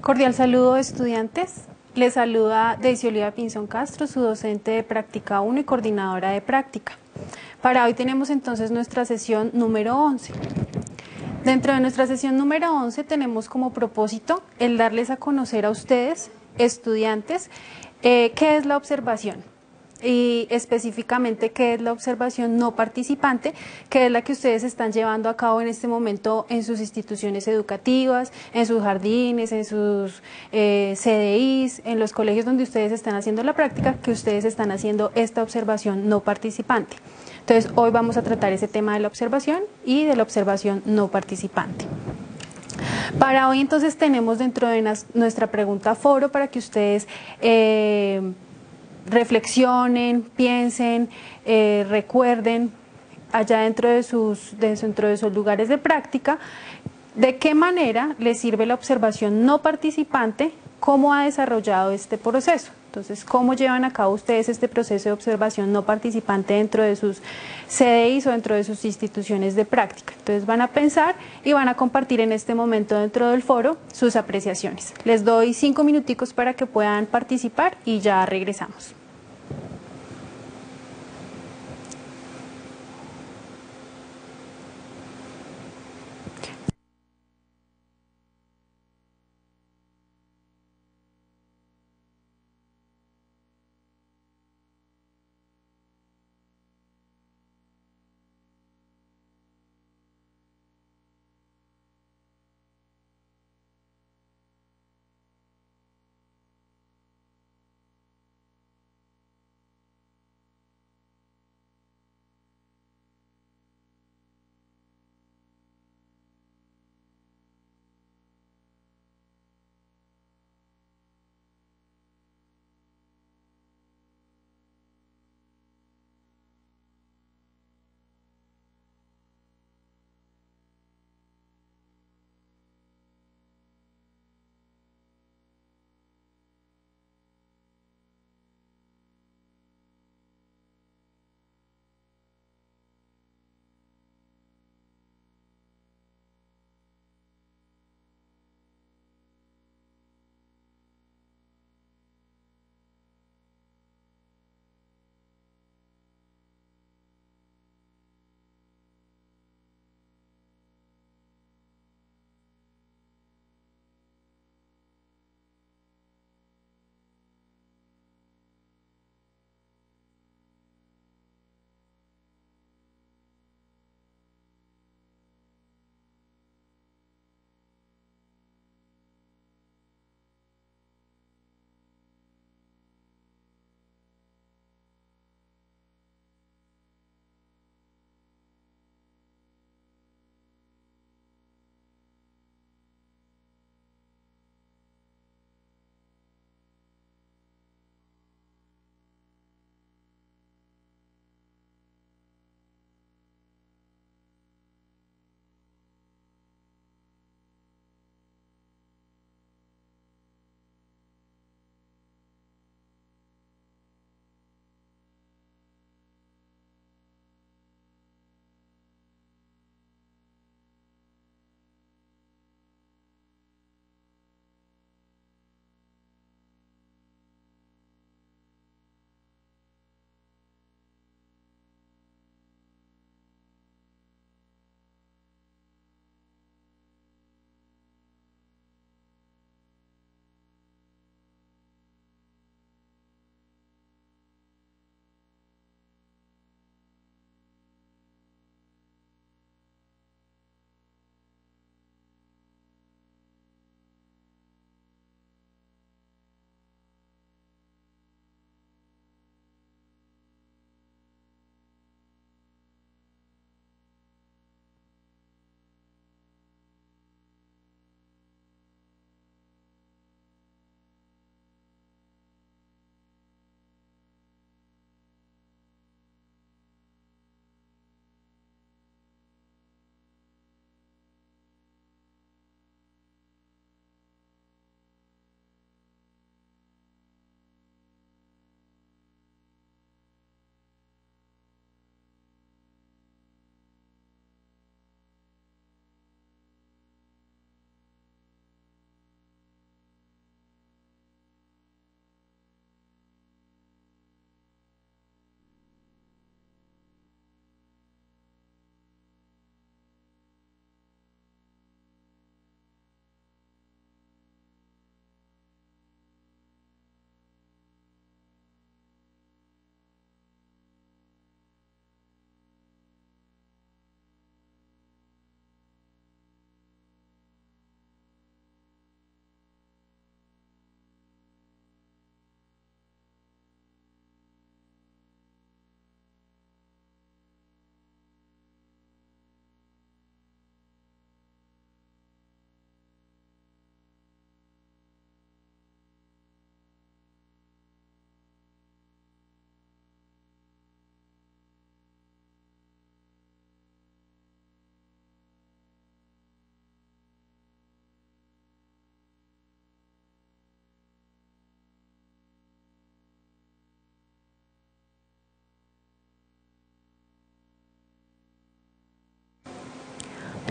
Cordial saludo, estudiantes. Les saluda Daisy Oliva Pinzón Castro, su docente de práctica 1 y coordinadora de práctica. Para hoy tenemos entonces nuestra sesión número 11. Dentro de nuestra sesión número 11 tenemos como propósito el darles a conocer a ustedes, estudiantes, qué es la observación y específicamente qué es la observación no participante, que es la que ustedes están llevando a cabo en este momento en sus instituciones educativas, en sus jardines, en sus CDIs, en los colegios donde ustedes están haciendo la práctica, que ustedes están haciendo esta observación no participante. Entonces, hoy vamos a tratar ese tema de la observación y de la observación no participante. Para hoy entonces tenemos dentro de nuestra pregunta foro para que ustedes reflexionen, piensen, recuerden allá dentro de sus lugares de práctica, de qué manera les sirve la observación no participante, cómo ha desarrollado este proceso. Entonces, ¿cómo llevan a cabo ustedes este proceso de observación no participante dentro de sus CDIs o dentro de sus instituciones de práctica? Entonces, van a pensar y van a compartir en este momento dentro del foro sus apreciaciones. Les doy 5 minuticos para que puedan participar y ya regresamos.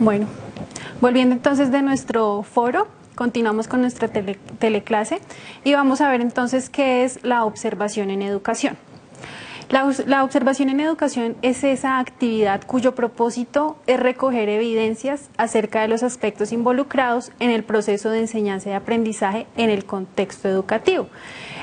Bueno, volviendo entonces de nuestro foro, continuamos con nuestra teleclase y vamos a ver entonces qué es la observación en educación. La observación en educación es esa actividad cuyo propósito es recoger evidencias acerca de los aspectos involucrados en el proceso de enseñanza y aprendizaje en el contexto educativo.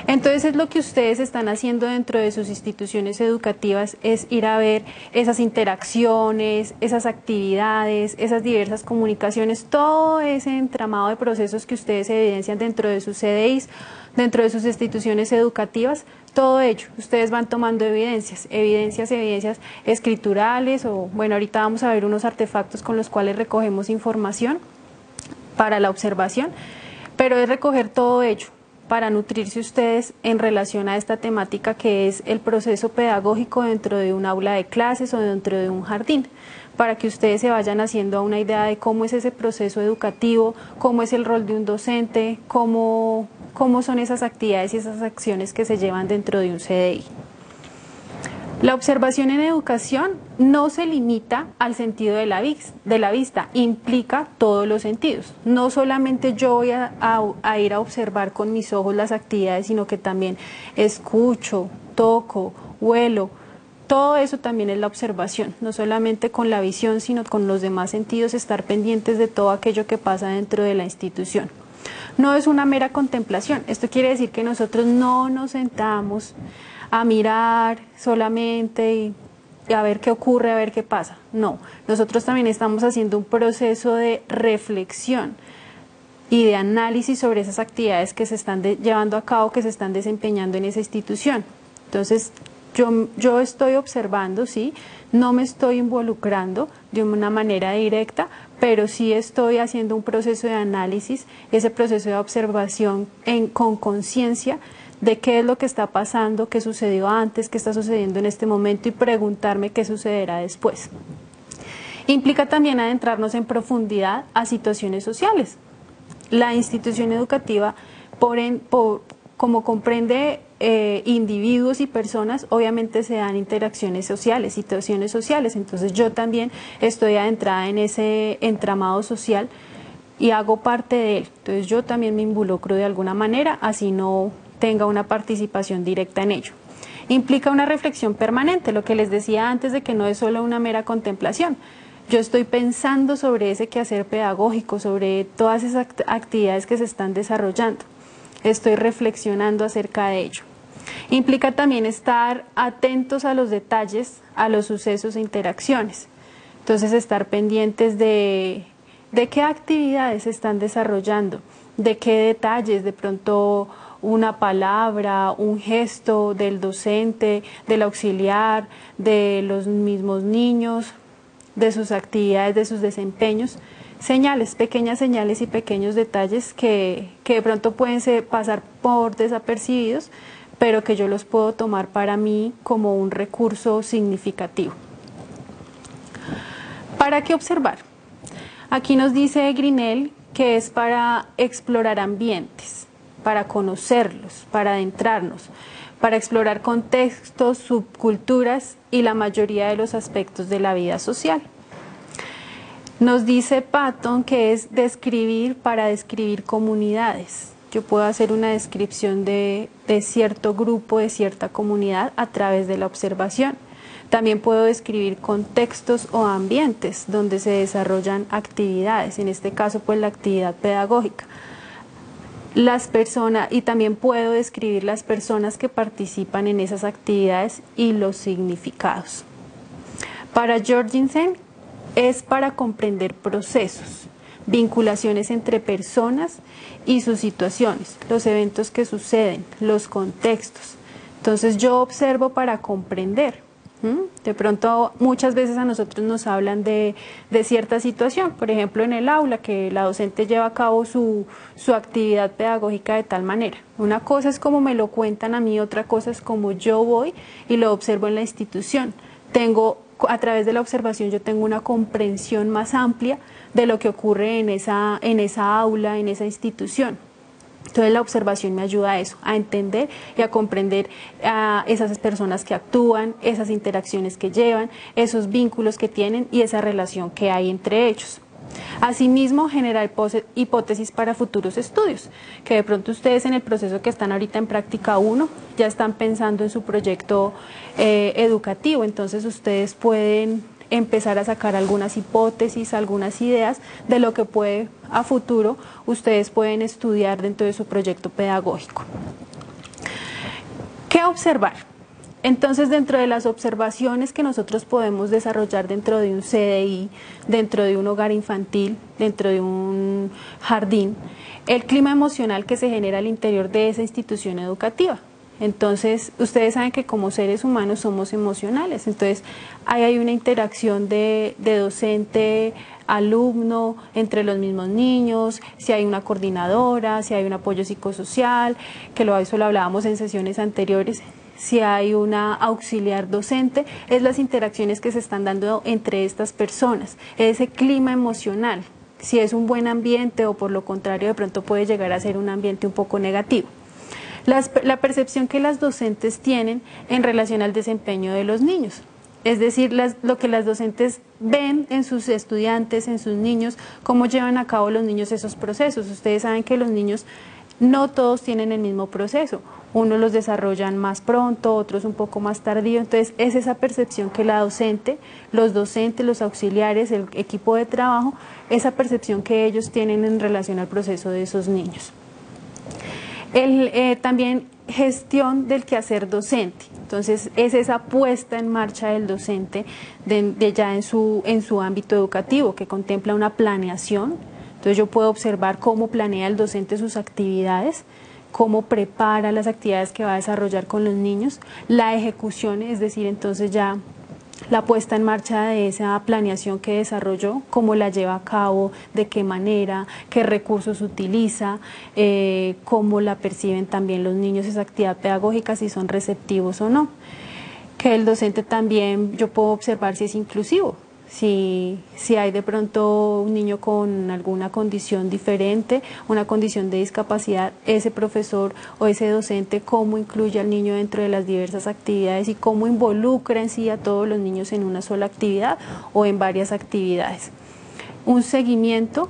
Entonces es lo que ustedes están haciendo dentro de sus instituciones educativas, es ir a ver esas interacciones, esas actividades, esas diversas comunicaciones, todo ese entramado de procesos que ustedes evidencian dentro de sus CDIs, dentro de sus instituciones educativas. Todo ello, ustedes van tomando evidencias escriturales o, bueno, ahorita vamos a ver unos artefactos con los cuales recogemos información para la observación, pero es recoger todo ello para nutrirse ustedes en relación a esta temática que es el proceso pedagógico dentro de un aula de clases o dentro de un jardín, para que ustedes se vayan haciendo una idea de cómo es ese proceso educativo, cómo es el rol de un docente, cómo son esas actividades y esas acciones que se llevan dentro de un CDI. La observación en educación no se limita al sentido de la vista, implica todos los sentidos. No solamente yo voy a ir a observar con mis ojos las actividades, sino que también escucho, toco, huelo. Todo eso también es la observación, no solamente con la visión, sino con los demás sentidos, estar pendientes de todo aquello que pasa dentro de la institución. No es una mera contemplación, esto quiere decir que nosotros no nos sentamos a mirar solamente y a ver qué ocurre, a ver qué pasa. No, nosotros también estamos haciendo un proceso de reflexión y de análisis sobre esas actividades que se están llevando a cabo, que se están desempeñando en esa institución. Entonces, yo estoy observando, sí, no me estoy involucrando de una manera directa, pero sí estoy haciendo un proceso de análisis, ese proceso de observación con conciencia de qué es lo que está pasando, qué sucedió antes, qué está sucediendo en este momento y preguntarme qué sucederá después. Implica también adentrarnos en profundidad a situaciones sociales. La institución educativa, como comprende individuos y personas, obviamente se dan interacciones sociales, situaciones sociales, entonces yo también estoy adentrada en ese entramado social y hago parte de él, entonces yo también me involucro de alguna manera, así no tenga una participación directa en ello. Implica una reflexión permanente, lo que les decía antes de que no es solo una mera contemplación. Yo estoy pensando sobre ese quehacer pedagógico, sobre todas esas actividades que se están desarrollando. Estoy reflexionando acerca de ello. Implica también estar atentos a los detalles, a los sucesos e interacciones. Entonces, estar pendientes de qué actividades se están desarrollando, de qué detalles, de pronto una palabra, un gesto del docente, del auxiliar, de los mismos niños, de sus actividades, de sus desempeños, señales, pequeñas señales y pequeños detalles que de pronto pueden pasar por desapercibidos, pero que yo los puedo tomar para mí como un recurso significativo. ¿Para qué observar? Aquí nos dice Grinnell que es para explorar ambientes, para conocerlos, para adentrarnos, para explorar contextos, subculturas y la mayoría de los aspectos de la vida social. Nos dice Patton que es describir para describir comunidades. Yo puedo hacer una descripción de cierto grupo, de cierta comunidad a través de la observación. También puedo describir contextos o ambientes donde se desarrollan actividades, en este caso pues la actividad pedagógica. Las personas, y también puedo describir las personas que participan en esas actividades y los significados. Para Jorgensen es para comprender procesos, vinculaciones entre personas y sus situaciones, los eventos que suceden, los contextos. Entonces yo observo para comprender. De pronto muchas veces a nosotros nos hablan de cierta situación, por ejemplo en el aula, que la docente lleva a cabo su actividad pedagógica de tal manera. Una cosa es como me lo cuentan a mí, otra cosa es como yo voy y lo observo en la institución. A través de la observación yo tengo una comprensión más amplia de lo que ocurre en esa aula, en esa institución. Entonces la observación me ayuda a eso, a entender y a comprender a esas personas que actúan, esas interacciones que llevan, esos vínculos que tienen y esa relación que hay entre ellos. Asimismo, generar hipótesis para futuros estudios, que de pronto ustedes en el proceso que están ahorita en práctica 1 ya están pensando en su proyecto educativo, entonces ustedes pueden empezar a sacar algunas hipótesis, algunas ideas de lo que puede a futuro ustedes pueden estudiar dentro de su proyecto pedagógico. ¿Qué observar? Entonces, dentro de las observaciones que nosotros podemos desarrollar dentro de un CDI, dentro de un hogar infantil, dentro de un jardín, el clima emocional que se genera al interior de esa institución educativa. Entonces, ustedes saben que como seres humanos somos emocionales, entonces ahí hay una interacción de docente, alumno, entre los mismos niños, si hay una coordinadora, si hay un apoyo psicosocial, que eso lo hablábamos en sesiones anteriores, si hay una auxiliar docente, es las interacciones que se están dando entre estas personas, ese clima emocional, si es un buen ambiente o por lo contrario de pronto puede llegar a ser un ambiente un poco negativo. La percepción que las docentes tienen en relación al desempeño de los niños, es decir, lo que las docentes ven en sus estudiantes, en sus niños, cómo llevan a cabo los niños esos procesos. Ustedes saben que los niños no todos tienen el mismo proceso, unos los desarrollan más pronto, otros un poco más tardío, entonces es esa percepción que la docente, los docentes, los auxiliares, el equipo de trabajo, esa percepción que ellos tienen en relación al proceso de esos niños. También gestión del quehacer docente, entonces es esa puesta en marcha del docente ya en su ámbito educativo que contempla una planeación. Entonces yo puedo observar cómo planea el docente sus actividades, cómo prepara las actividades que va a desarrollar con los niños, la ejecución, es decir, entonces ya la puesta en marcha de esa planeación que desarrolló, cómo la lleva a cabo, de qué manera, qué recursos utiliza, cómo la perciben también los niños esa actividad pedagógica, si son receptivos o no. Que el docente también, yo puedo observar si es inclusivo, si hay de pronto un niño con alguna condición diferente, una condición de discapacidad, ese profesor o ese docente cómo incluye al niño dentro de las diversas actividades y cómo involucra en sí a todos los niños en una sola actividad o en varias actividades. Un seguimiento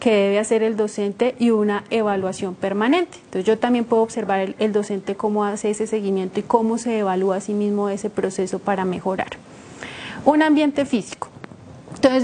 que debe hacer el docente y una evaluación permanente. Entonces yo también puedo observar el docente cómo hace ese seguimiento y cómo se evalúa a sí mismo ese proceso para mejorar. Un ambiente físico. Entonces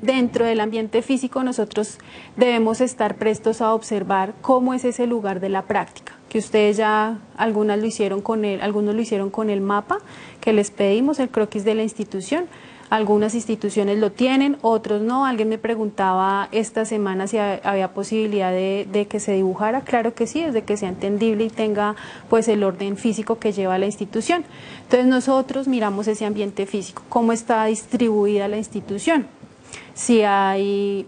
dentro del ambiente físico nosotros debemos estar prestos a observar cómo es ese lugar de la práctica, que ustedes ya algunos lo hicieron con el mapa que les pedimos, el croquis de la institución. Algunas instituciones lo tienen, otros no. Alguien me preguntaba esta semana si había posibilidad de que se dibujara. Claro que sí, desde que sea entendible y tenga pues el orden físico que lleva la institución. Entonces nosotros miramos ese ambiente físico, cómo está distribuida la institución, si hay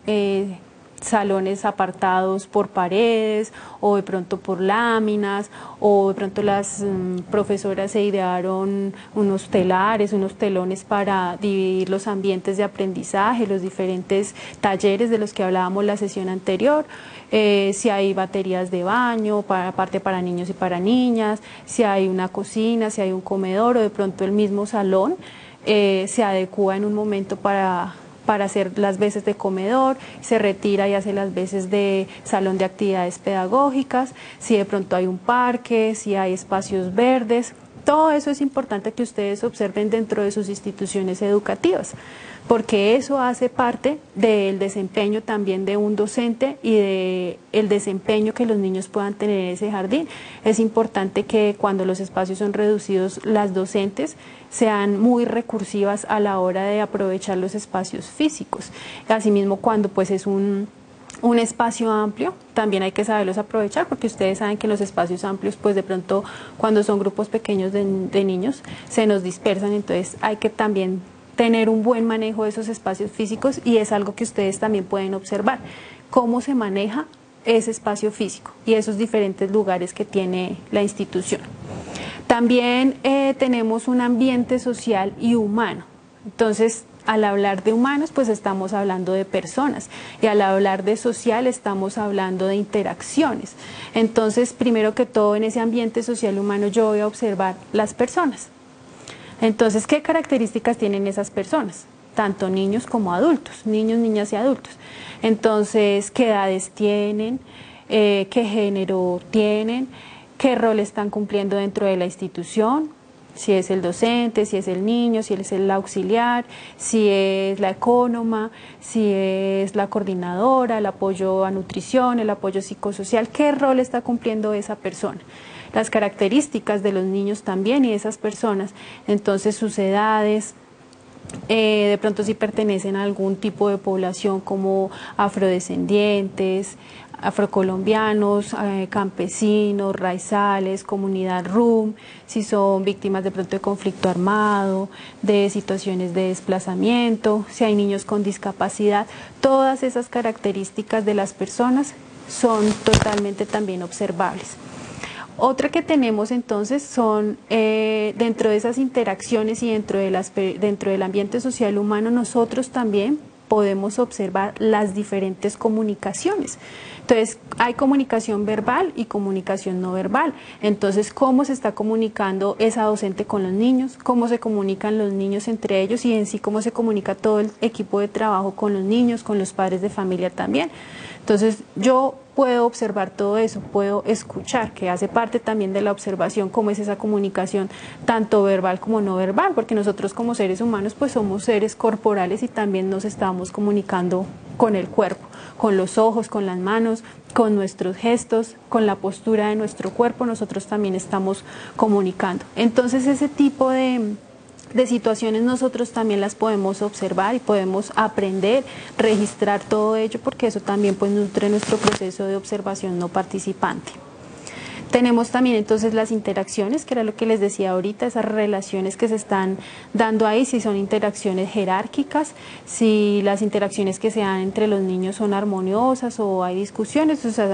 salones apartados por paredes o de pronto por láminas, o de pronto las profesoras se idearon unos telares, unos telones para dividir los ambientes de aprendizaje, los diferentes talleres de los que hablábamos la sesión anterior, si hay baterías de baño, aparte para niños y para niñas, si hay una cocina, si hay un comedor o de pronto el mismo salón se adecúa en un momento para hacer las veces de comedor, se retira y hace las veces de salón de actividades pedagógicas, si de pronto hay un parque, si hay espacios verdes. Todo eso es importante que ustedes observen dentro de sus instituciones educativas, porque eso hace parte del desempeño también de un docente y del desempeño que los niños puedan tener en ese jardín. Es importante que cuando los espacios son reducidos, las docentes sean muy recursivas a la hora de aprovechar los espacios físicos. Asimismo, cuando pues es un espacio amplio, también hay que saberlos aprovechar, porque ustedes saben que los espacios amplios, pues de pronto cuando son grupos pequeños de niños, se nos dispersan, entonces hay que también tener un buen manejo de esos espacios físicos y es algo que ustedes también pueden observar, cómo se maneja ese espacio físico y esos diferentes lugares que tiene la institución. También tenemos un ambiente social y humano, entonces al hablar de humanos pues estamos hablando de personas y al hablar de social estamos hablando de interacciones. Entonces primero que todo en ese ambiente social humano yo voy a observar las personas. Entonces, ¿qué características tienen esas personas? tanto niños como adultos, niños, niñas y adultos. Entonces, ¿qué edades tienen? ¿Qué género tienen? ¿Qué rol están cumpliendo dentro de la institución? Si es el docente, si es el niño, si es el auxiliar, si es la ecónoma, si es la coordinadora, el apoyo a nutrición, el apoyo psicosocial, ¿qué rol está cumpliendo esa persona? Las características de los niños también y de esas personas, entonces sus edades, de pronto si pertenecen a algún tipo de población como afrodescendientes, afrocolombianos, campesinos, raizales, comunidad RUM, si son víctimas de pronto de conflicto armado, de situaciones de desplazamiento, si hay niños con discapacidad, todas esas características de las personas son totalmente también observables. Otra que tenemos entonces son, dentro de esas interacciones y dentro del ambiente social humano, nosotros también podemos observar las diferentes comunicaciones. Entonces, hay comunicación verbal y comunicación no verbal. Entonces, ¿cómo se está comunicando esa docente con los niños? ¿Cómo se comunican los niños entre ellos? Y en sí, ¿cómo se comunica todo el equipo de trabajo con los niños, con los padres de familia también? Entonces, yo puedo observar todo eso, puedo escuchar, que hace parte también de la observación, cómo es esa comunicación, tanto verbal como no verbal, porque nosotros como seres humanos pues somos seres corporales y también nos estamos comunicando con el cuerpo, con los ojos, con las manos, con nuestros gestos, con la postura de nuestro cuerpo, nosotros también estamos comunicando. Entonces ese tipo de situaciones nosotros también las podemos observar y podemos aprender, registrar todo ello, porque eso también pues nutre nuestro proceso de observación no participante. Tenemos también entonces las interacciones, que era lo que les decía ahorita, esas relaciones que se están dando ahí, si son interacciones jerárquicas, si las interacciones que se dan entre los niños son armoniosas o hay discusiones. O sea,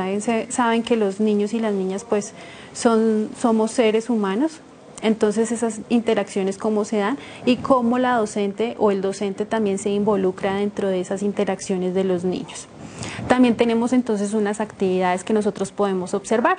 saben que los niños y las niñas pues somos seres humanos. Entonces esas interacciones cómo se dan y cómo la docente o el docente también se involucra dentro de esas interacciones de los niños. También tenemos entonces unas actividades que nosotros podemos observar.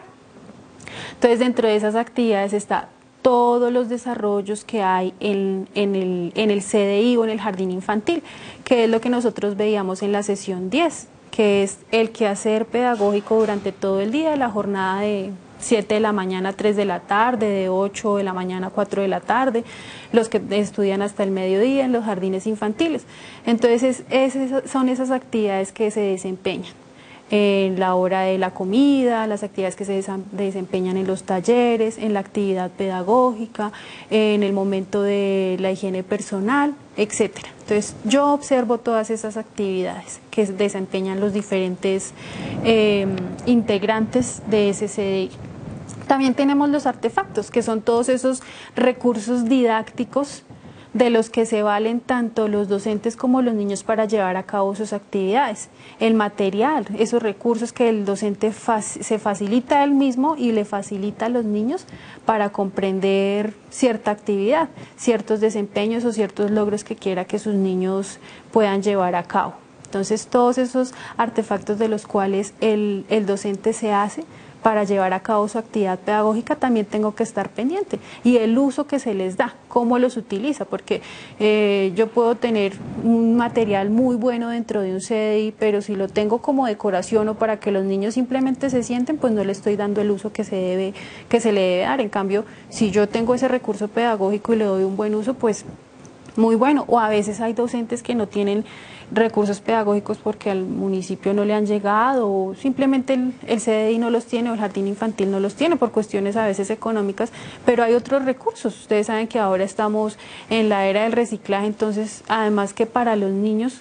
Entonces dentro de esas actividades está todos los desarrollos que hay en el CDI o en el jardín infantil, que es lo que nosotros veíamos en la sesión 10, que es el quehacer pedagógico durante todo el día, la jornada de 7 de la mañana a 3 de la tarde, de 8 de la mañana a 4 de la tarde, los que estudian hasta el mediodía en los jardines infantiles. Entonces son esas actividades que se desempeñan en la hora de la comida, las actividades que se desempeñan en los talleres, en la actividad pedagógica, en el momento de la higiene personal, etcétera. Entonces yo observo todas esas actividades que desempeñan los diferentes integrantes de ese CDI. También tenemos los artefactos, que son todos esos recursos didácticos de los que se valen tanto los docentes como los niños para llevar a cabo sus actividades. El material, esos recursos que el docente se facilita a él mismo y le facilita a los niños para comprender cierta actividad, ciertos desempeños o ciertos logros que quiera que sus niños puedan llevar a cabo. Entonces todos esos artefactos de los cuales el docente se hace para llevar a cabo su actividad pedagógica también tengo que estar pendiente, y el uso que se les da, cómo los utiliza, porque yo puedo tener un material muy bueno dentro de un CDI, pero si lo tengo como decoración o para que los niños simplemente se sienten, pues no le estoy dando el uso que se le debe dar. En cambio, si yo tengo ese recurso pedagógico y le doy un buen uso, pues muy bueno. O a veces hay docentes que no tienen recursos pedagógicos porque al municipio no le han llegado, o simplemente el CDI no los tiene o el jardín infantil no los tiene por cuestiones a veces económicas, pero hay otros recursos. Ustedes saben que ahora estamos en la era del reciclaje, entonces además que para los niños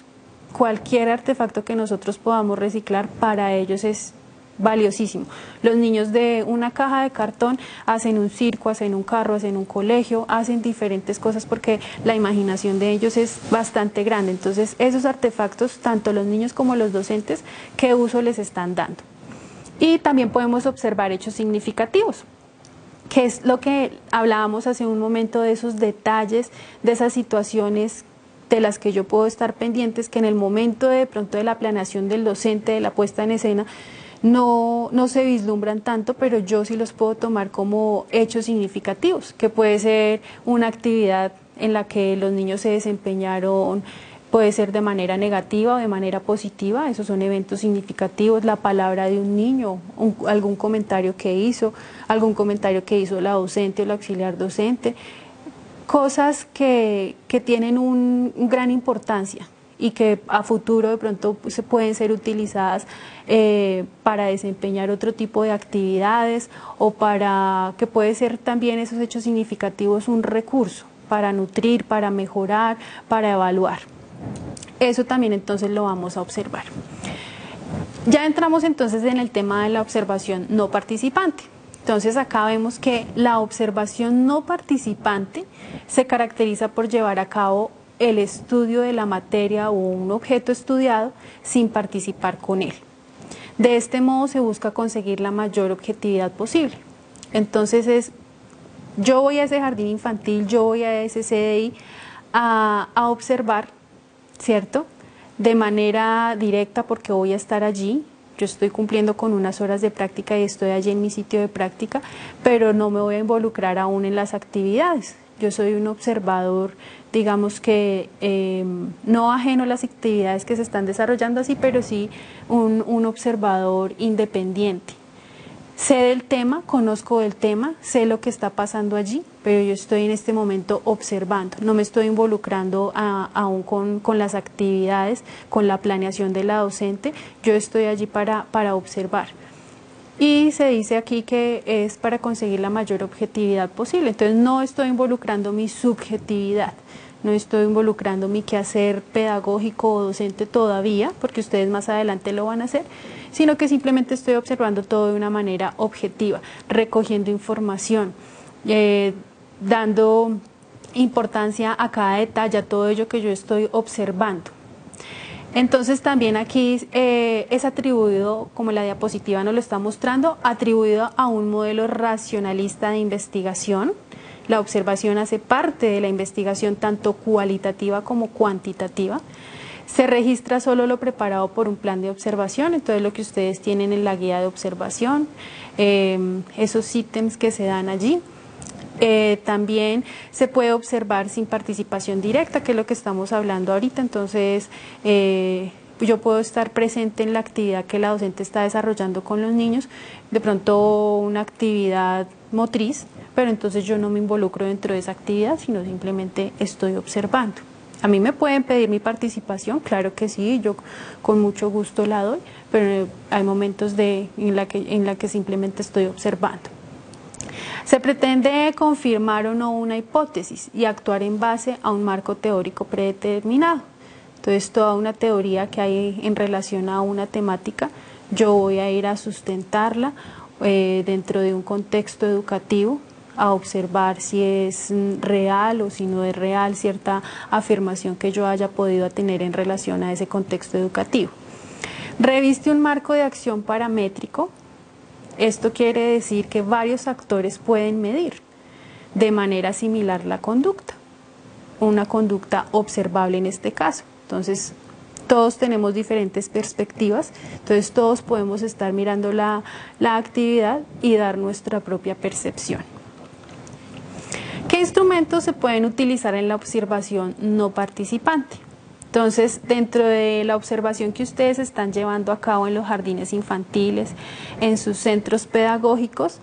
cualquier artefacto que nosotros podamos reciclar para ellos es valiosísimo. Los niños de una caja de cartón hacen un circo, hacen un carro, hacen un colegio, hacen diferentes cosas porque la imaginación de ellos es bastante grande. Entonces esos artefactos, tanto los niños como los docentes, ¿qué uso les están dando? Y también podemos observar hechos significativos, que es lo que hablábamos hace un momento, de esos detalles, de esas situaciones de las que yo puedo estar pendientes, que en el momento de pronto de la planeación del docente, de la puesta en escena, no se vislumbran tanto, pero yo sí los puedo tomar como hechos significativos, que puede ser una actividad en la que los niños se desempeñaron Puede ser de manera negativa o de manera positiva, esos son eventos significativos, la palabra de un niño, algún comentario que hizo, la docente o la auxiliar docente, cosas que tienen una gran importancia y que a futuro de pronto se pueden ser utilizadas para desempeñar otro tipo de actividades o para que puede ser también esos hechos significativos un recurso para nutrir, para mejorar, para evaluar. Eso también entonces lo vamos a observar. Ya entramos entonces en el tema de la observación no participante. Entonces acá vemos que la observación no participante se caracteriza por llevar a cabo el estudio de la materia o un objeto estudiado sin participar con él. De este modo se busca conseguir la mayor objetividad posible. Entonces yo voy a ese jardín infantil, yo voy a ese CDI a observar, ¿cierto? De manera directa porque voy a estar allí. Yo estoy cumpliendo con unas horas de práctica y estoy allí en mi sitio de práctica, pero no me voy a involucrar aún en las actividades. Yo soy un observador, digamos que no ajeno a las actividades que se están desarrollando así, pero sí un observador independiente. Sé del tema, conozco del tema, sé lo que está pasando allí, pero yo estoy en este momento observando, no me estoy involucrando aún con las actividades, con la planeación de la docente, yo estoy allí para observar. Y se dice aquí que es para conseguir la mayor objetividad posible, entonces no estoy involucrando mi subjetividad, no estoy involucrando mi quehacer pedagógico o docente todavía, porque ustedes más adelante lo van a hacer, sino que simplemente estoy observando todo de una manera objetiva, recogiendo información, dando importancia a cada detalle, a todo ello que yo estoy observando. Entonces también aquí es atribuido, como la diapositiva nos lo está mostrando, atribuido a un modelo racionalista de investigación. La observación hace parte de la investigación tanto cualitativa como cuantitativa. Se registra solo lo preparado por un plan de observación, entonces lo que ustedes tienen en la guía de observación, esos ítems que se dan allí. También se puede observar sin participación directa, que es lo que estamos hablando ahorita, entonces yo puedo estar presente en la actividad que la docente está desarrollando con los niños, de pronto una actividad motriz, pero entonces yo no me involucro dentro de esa actividad, sino simplemente estoy observando. A mí me pueden pedir mi participación, claro que sí, yo con mucho gusto la doy, pero hay momentos en la que simplemente estoy observando. Se pretende confirmar o no una hipótesis y actuar en base a un marco teórico predeterminado. Entonces, toda una teoría que hay en relación a una temática, yo voy a ir a sustentarla dentro de un contexto educativo, a observar si es real o si no es real cierta afirmación que yo haya podido tener en relación a ese contexto educativo. Reviste un marco de acción paramétrico. Esto quiere decir que varios actores pueden medir de manera similar la conducta, una conducta observable en este caso. Entonces, todos tenemos diferentes perspectivas, entonces todos podemos estar mirando la actividad y dar nuestra propia percepción. ¿Qué instrumentos se pueden utilizar en la observación no participante? Entonces, dentro de la observación que ustedes están llevando a cabo en los jardines infantiles, en sus centros pedagógicos,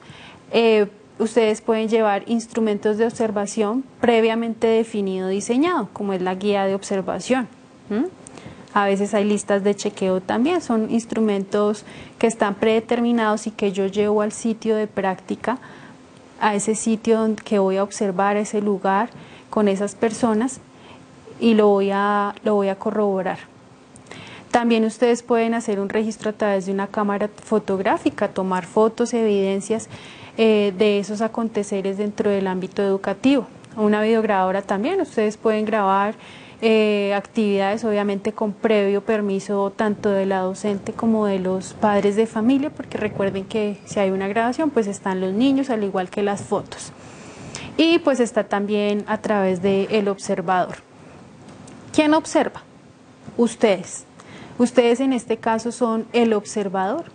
ustedes pueden llevar instrumentos de observación previamente definido, diseñado, como es la guía de observación. A veces hay listas de chequeo también, son instrumentos que están predeterminados y que yo llevo al sitio de práctica, a ese sitio que voy a observar, a ese lugar, con esas personas, y lo voy a corroborar. También ustedes pueden hacer un registro a través de una cámara fotográfica, tomar fotos, evidencias de esos aconteceres dentro del ámbito educativo. Una videograbadora también, ustedes pueden grabar actividades obviamente con previo permiso tanto de la docente como de los padres de familia, porque recuerden que si hay una grabación pues están los niños al igual que las fotos. Y pues está también a través del observador. ¿Quién observa? Ustedes. Ustedes en este caso son el observador.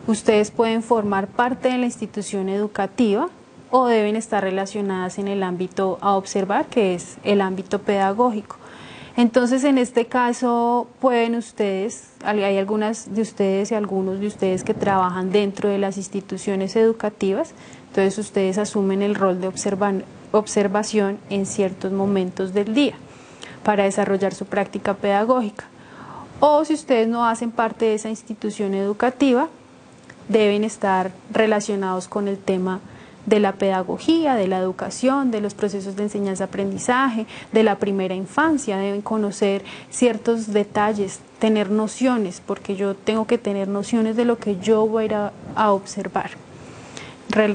Ustedes pueden formar parte de la institución educativa o deben estar relacionadas en el ámbito a observar, que es el ámbito pedagógico. Entonces, en este caso, pueden ustedes, hay algunas de ustedes y algunos de ustedes que trabajan dentro de las instituciones educativas, entonces ustedes asumen el rol de observación en ciertos momentos del día para desarrollar su práctica pedagógica. O si ustedes no hacen parte de esa institución educativa, deben estar relacionados con el tema de la pedagogía, de la educación, de los procesos de enseñanza-aprendizaje, de la primera infancia. Deben conocer ciertos detalles, tener nociones, porque yo tengo que tener nociones de lo que yo voy a ir a observar,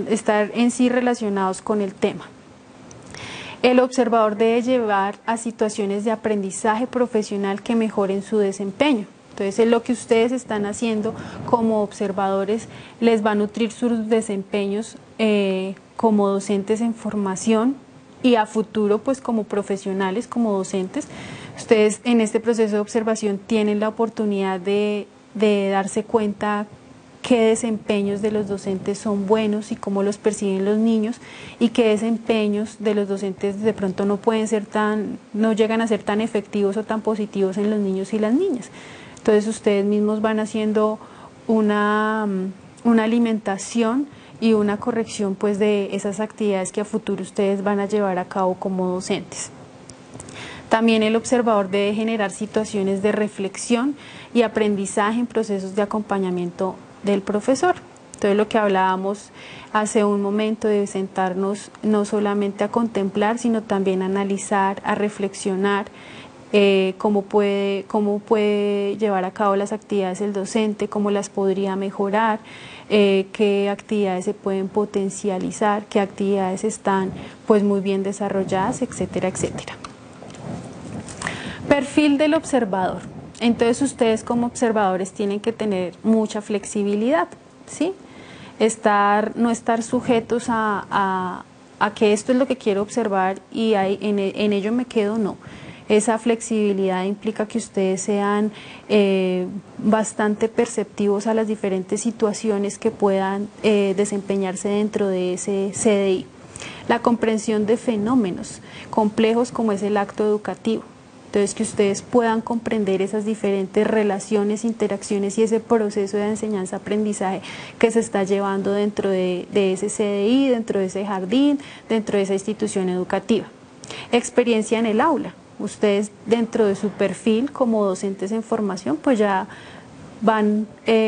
estar en sí relacionados con el tema. El observador debe llevar a situaciones de aprendizaje profesional que mejoren su desempeño. Entonces, lo que ustedes están haciendo como observadores les va a nutrir sus desempeños como docentes en formación y a futuro, pues como profesionales, como docentes. Ustedes en este proceso de observación tienen la oportunidad de darse cuenta qué desempeños de los docentes son buenos y cómo los perciben los niños, y qué desempeños de los docentes de pronto no llegan a ser tan efectivos o tan positivos en los niños y las niñas. Entonces ustedes mismos van haciendo una alimentación y una corrección pues de esas actividades que a futuro ustedes van a llevar a cabo como docentes. También el observador debe generar situaciones de reflexión y aprendizaje en procesos de acompañamiento del profesor. Entonces, lo que hablábamos hace un momento de sentarnos no solamente a contemplar, sino también a analizar, a reflexionar cómo puede llevar a cabo las actividades el docente, cómo las podría mejorar, qué actividades se pueden potencializar, qué actividades están pues muy bien desarrolladas, etcétera, etcétera. Perfil del observador. Entonces ustedes como observadores tienen que tener mucha flexibilidad, ¿sí? No estar sujetos a que esto es lo que quiero observar y en ello me quedo, no. Esa flexibilidad implica que ustedes sean bastante perceptivos a las diferentes situaciones que puedan desempeñarse dentro de ese CDI. La comprensión de fenómenos complejos como es el acto educativo. Entonces, que ustedes puedan comprender esas diferentes relaciones, interacciones y ese proceso de enseñanza-aprendizaje que se está llevando dentro de ese CDI, dentro de ese jardín, dentro de esa institución educativa. Experiencia en el aula. Ustedes dentro de su perfil como docentes en formación, pues ya van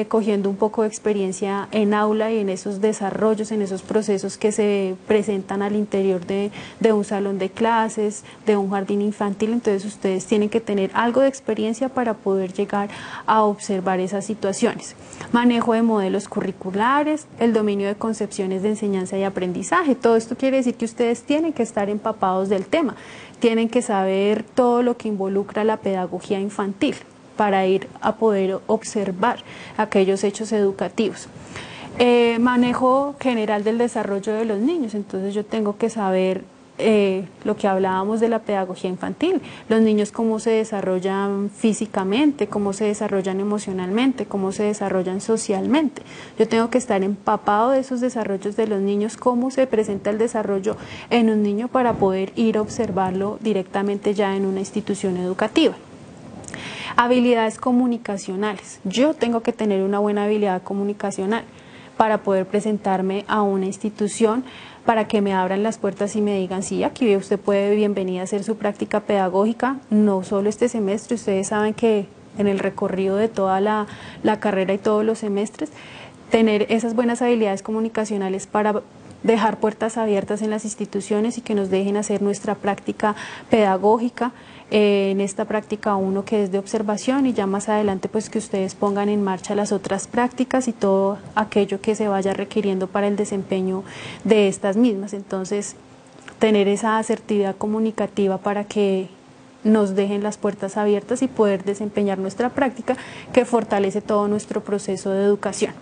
cogiendo un poco de experiencia en aula y en esos desarrollos, en esos procesos que se presentan al interior de un salón de clases, de un jardín infantil. Entonces ustedes tienen que tener algo de experiencia para poder llegar a observar esas situaciones. Manejo de modelos curriculares, el dominio de concepciones de enseñanza y aprendizaje. Todo esto quiere decir que ustedes tienen que estar empapados del tema, tienen que saber todo lo que involucra la pedagogía infantil para ir a poder observar aquellos hechos educativos. Manejo general del desarrollo de los niños. Entonces yo tengo que saber lo que hablábamos de la pedagogía infantil, los niños cómo se desarrollan físicamente, cómo se desarrollan emocionalmente, cómo se desarrollan socialmente. Yo tengo que estar empapado de esos desarrollos de los niños, cómo se presenta el desarrollo en un niño para poder ir a observarlo directamente ya en una institución educativa. Habilidades comunicacionales. Yo tengo que tener una buena habilidad comunicacional para poder presentarme a una institución, para que me abran las puertas y me digan, sí, aquí usted puede, bienvenida a hacer su práctica pedagógica, no solo este semestre. Ustedes saben que en el recorrido de toda la carrera y todos los semestres, tener esas buenas habilidades comunicacionales para dejar puertas abiertas en las instituciones y que nos dejen hacer nuestra práctica pedagógica, en esta práctica 1 que es de observación, y ya más adelante pues que ustedes pongan en marcha las otras prácticas y todo aquello que se vaya requiriendo para el desempeño de estas mismas. Entonces, tener esa asertividad comunicativa para que nos dejen las puertas abiertas y poder desempeñar nuestra práctica, que fortalece todo nuestro proceso de educación.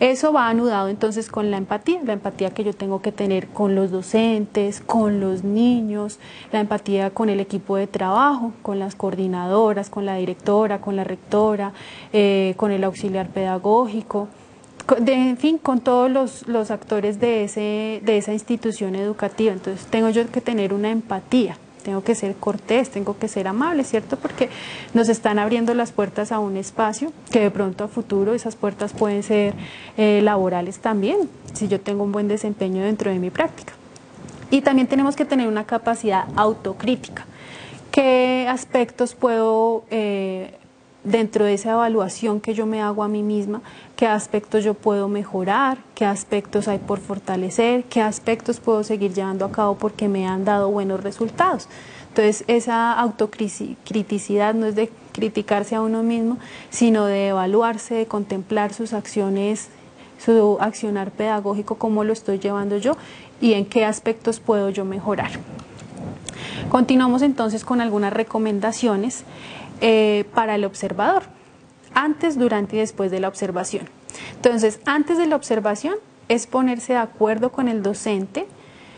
Eso va anudado entonces con la empatía que yo tengo que tener con los docentes, con los niños, la empatía con el equipo de trabajo, con las coordinadoras, con la directora, con la rectora, con el auxiliar pedagógico, en fin, con todos los actores de esa institución educativa. Entonces tengo yo que tener una empatía tengo que ser cortés, tengo que ser amable, ¿cierto? Porque nos están abriendo las puertas a un espacio que de pronto a futuro esas puertas pueden ser laborales también, si yo tengo un buen desempeño dentro de mi práctica. Y también tenemos que tener una capacidad autocrítica. ¿Qué aspectos puedo, dentro de esa evaluación que yo me hago a mí misma, qué aspectos yo puedo mejorar, qué aspectos hay por fortalecer, qué aspectos puedo seguir llevando a cabo porque me han dado buenos resultados? Entonces, esa autocriticidad no es de criticarse a uno mismo, sino de evaluarse, de contemplar sus acciones, su accionar pedagógico, cómo lo estoy llevando yo y en qué aspectos puedo yo mejorar. Continuamos entonces con algunas recomendaciones para el observador, antes, durante y después de la observación. Entonces, antes de la observación es ponerse de acuerdo con el docente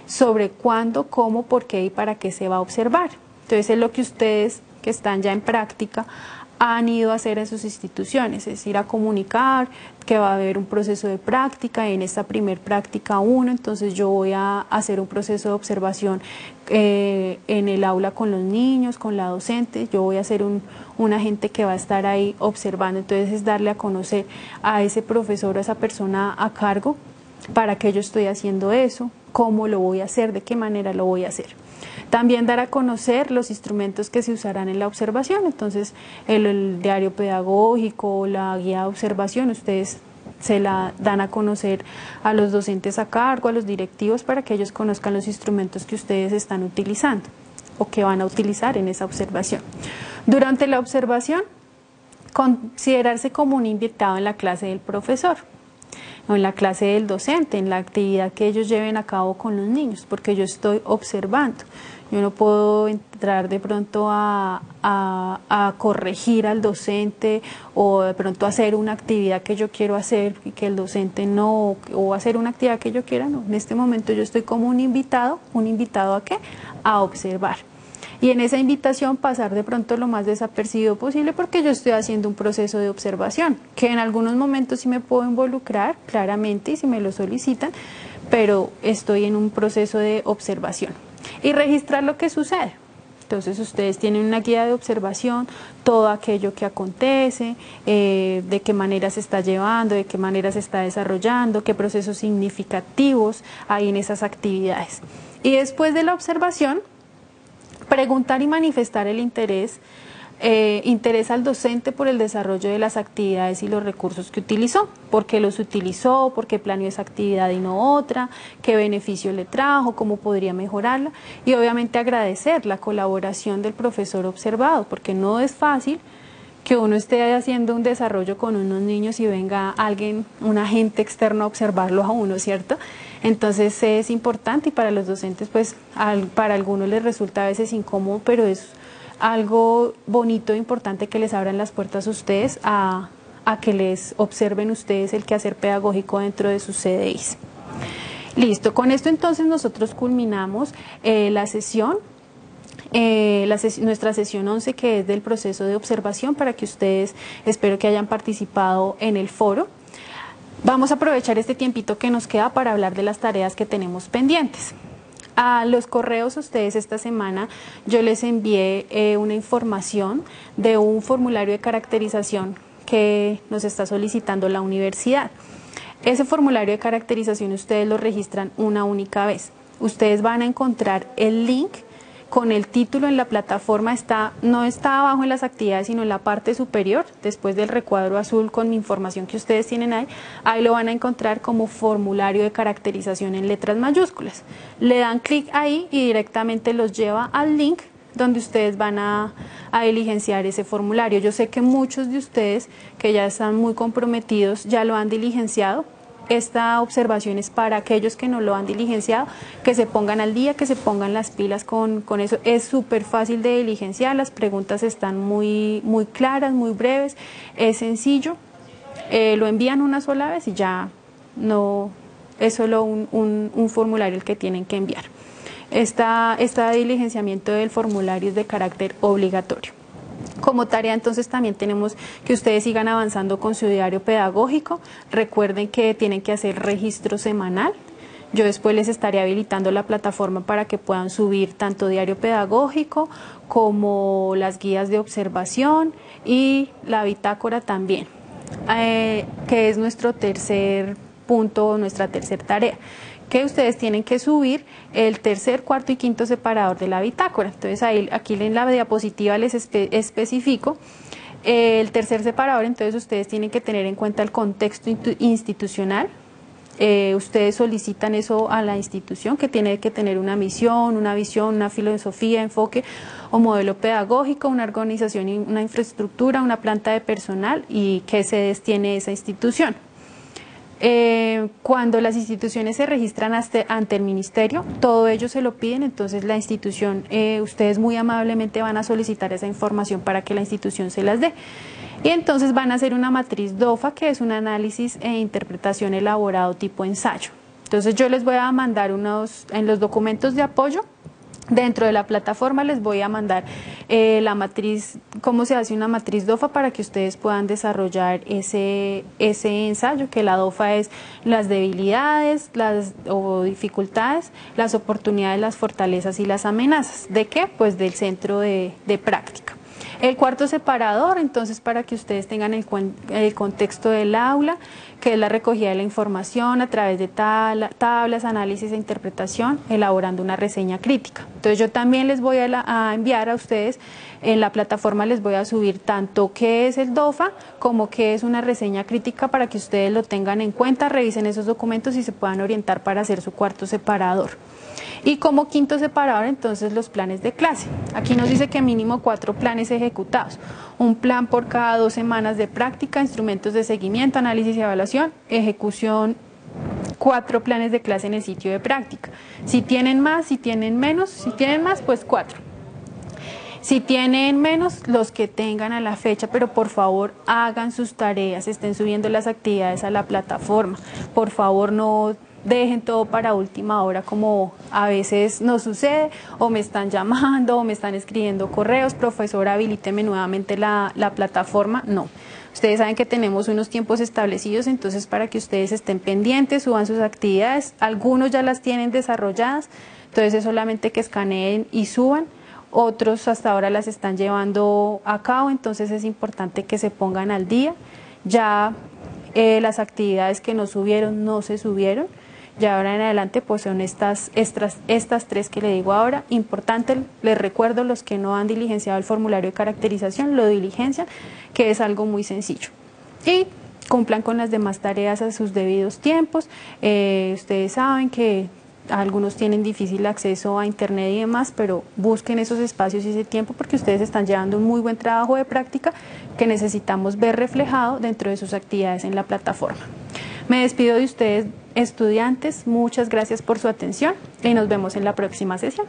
sobre cuándo, cómo, por qué y para qué se va a observar. Entonces, es lo que ustedes que están ya en práctica han ido a hacer en sus instituciones, es ir a comunicar que va a haber un proceso de práctica, en esta primer práctica 1, entonces yo voy a hacer un proceso de observación en el aula con los niños, con la docente, yo voy a ser un agente que va a estar ahí observando, entonces es darle a conocer a ese profesor o a esa persona a cargo para qué yo estoy haciendo eso, cómo lo voy a hacer, de qué manera lo voy a hacer. También dar a conocer los instrumentos que se usarán en la observación, entonces el diario pedagógico, la guía de observación, ustedes se la dan a conocer a los docentes a cargo, a los directivos, para que ellos conozcan los instrumentos que ustedes están utilizando o que van a utilizar en esa observación. Durante la observación, considerarse como un invitado en la clase del profesor o en la clase del docente, en la actividad que ellos lleven a cabo con los niños, porque yo estoy observando. Yo no puedo entrar de pronto a corregir al docente o de pronto hacer una actividad que yo quiero hacer y que el docente no, o hacer una actividad que yo quiera, no. En este momento yo estoy como un invitado ¿a qué? A observar. Y en esa invitación pasar de pronto lo más desapercibido posible porque yo estoy haciendo un proceso de observación, que en algunos momentos sí me puedo involucrar claramente y si me lo solicitan, pero estoy en un proceso de observación. Y registrar lo que sucede. Entonces ustedes tienen una guía de observación, todo aquello que acontece, de qué manera se está llevando, de qué manera se está desarrollando, qué procesos significativos hay en esas actividades. Y después de la observación, preguntar y manifestar el interés al docente por el desarrollo de las actividades y los recursos que utilizó, por qué los utilizó, por qué planeó esa actividad y no otra, qué beneficio le trajo, cómo podría mejorarla y obviamente agradecer la colaboración del profesor observado, porque no es fácil que uno esté haciendo un desarrollo con unos niños y venga alguien, un agente externo a observarlo a uno, ¿cierto? Entonces es importante y para los docentes pues para algunos les resulta a veces incómodo, pero es algo bonito e importante que les abran las puertas a ustedes a que les observen ustedes el quehacer pedagógico dentro de sus CDIs. Listo, con esto entonces nosotros culminamos la sesión. Nuestra sesión 11, que es del proceso de observación, para que ustedes espero que hayan participado en el foro. Vamos a aprovechar este tiempito que nos queda para hablar de las tareas que tenemos pendientes. A los correos a ustedes esta semana yo les envié una información de un formulario de caracterización que nos está solicitando la universidad. Ese formulario de caracterización ustedes lo registran una única vez. Ustedes van a encontrar el link con el título en la plataforma, no está abajo en las actividades, sino en la parte superior, después del recuadro azul con mi información que ustedes tienen ahí lo van a encontrar como formulario de caracterización en letras mayúsculas. Le dan clic ahí y directamente los lleva al link donde ustedes van a diligenciar ese formulario. Yo sé que muchos de ustedes que ya están muy comprometidos ya lo han diligenciado. Esta observación es para aquellos que no lo han diligenciado, que se pongan al día, que se pongan las pilas con eso. Es súper fácil de diligenciar, las preguntas están muy claras, muy breves, es sencillo. Lo envían una sola vez y ya no es solo un formulario el que tienen que enviar. Este diligenciamiento del formulario es de carácter obligatorio. Como tarea entonces también tenemos que ustedes sigan avanzando con su diario pedagógico. Recuerden que tienen que hacer registro semanal. Yo después les estaré habilitando la plataforma para que puedan subir tanto diario pedagógico como las guías de observación y la bitácora también, que es nuestro tercer punto, nuestra tercera tarea, que ustedes tienen que subir el tercer, cuarto y quinto separador de la bitácora. Entonces aquí en la diapositiva les especifico el tercer separador. Entonces ustedes tienen que tener en cuenta el contexto institucional. Ustedes solicitan eso a la institución, que tiene que tener una misión, una visión, una filosofía, enfoque o modelo pedagógico, una organización, una infraestructura, una planta de personal y qué sedes tiene esa institución. Cuando las instituciones se registran ante el ministerio, todo ello se lo piden, entonces la institución, ustedes muy amablemente van a solicitar esa información para que la institución se las dé. Y entonces van a hacer una matriz DOFA, que es un análisis e interpretación elaborado tipo ensayo. Entonces yo les voy a mandar en los documentos de apoyo, dentro de la plataforma les voy a mandar la matriz, cómo se hace una matriz DOFA para que ustedes puedan desarrollar ese ensayo, que la DOFA es las debilidades, o dificultades, las oportunidades, las fortalezas y las amenazas. ¿De qué? Pues del centro de práctica. El cuarto separador, entonces, para que ustedes tengan el contexto del aula, que es la recogida de la información a través de tablas, análisis e interpretación, elaborando una reseña crítica. Entonces yo también les voy a enviar a ustedes, en la plataforma les voy a subir tanto qué es el DOFA como qué es una reseña crítica para que ustedes lo tengan en cuenta, revisen esos documentos y se puedan orientar para hacer su cuarto separador. Y como quinto separador, entonces, los planes de clase. Aquí nos dice que mínimo 4 planes ejecutados. Un plan por cada 2 semanas de práctica, instrumentos de seguimiento, análisis y evaluación, ejecución, 4 planes de clase en el sitio de práctica. Si tienen más, si tienen menos, si tienen más, pues 4. Si tienen menos, los que tengan a la fecha, pero por favor hagan sus tareas, estén subiendo las actividades a la plataforma. Por favor no dejen todo para última hora, como a veces nos sucede, o me están llamando o me están escribiendo correos, profesor, habilíteme nuevamente la plataforma. No, ustedes saben que tenemos unos tiempos establecidos, entonces para que ustedes estén pendientes, suban sus actividades, algunos ya las tienen desarrolladas, entonces es solamente que escaneen y suban. Otros hasta ahora las están llevando a cabo, entonces es importante que se pongan al día. Ya las actividades que no subieron, no se subieron. Ya ahora en adelante pues son estas 3 que le digo ahora. Importante, les recuerdo, los que no han diligenciado el formulario de caracterización, lo diligencian, que es algo muy sencillo. Y cumplan con las demás tareas a sus debidos tiempos. Ustedes saben que algunos tienen difícil acceso a internet y demás, pero busquen esos espacios y ese tiempo porque ustedes están llevando un muy buen trabajo de práctica que necesitamos ver reflejado dentro de sus actividades en la plataforma. Me despido de ustedes, estudiantes, muchas gracias por su atención y nos vemos en la próxima sesión.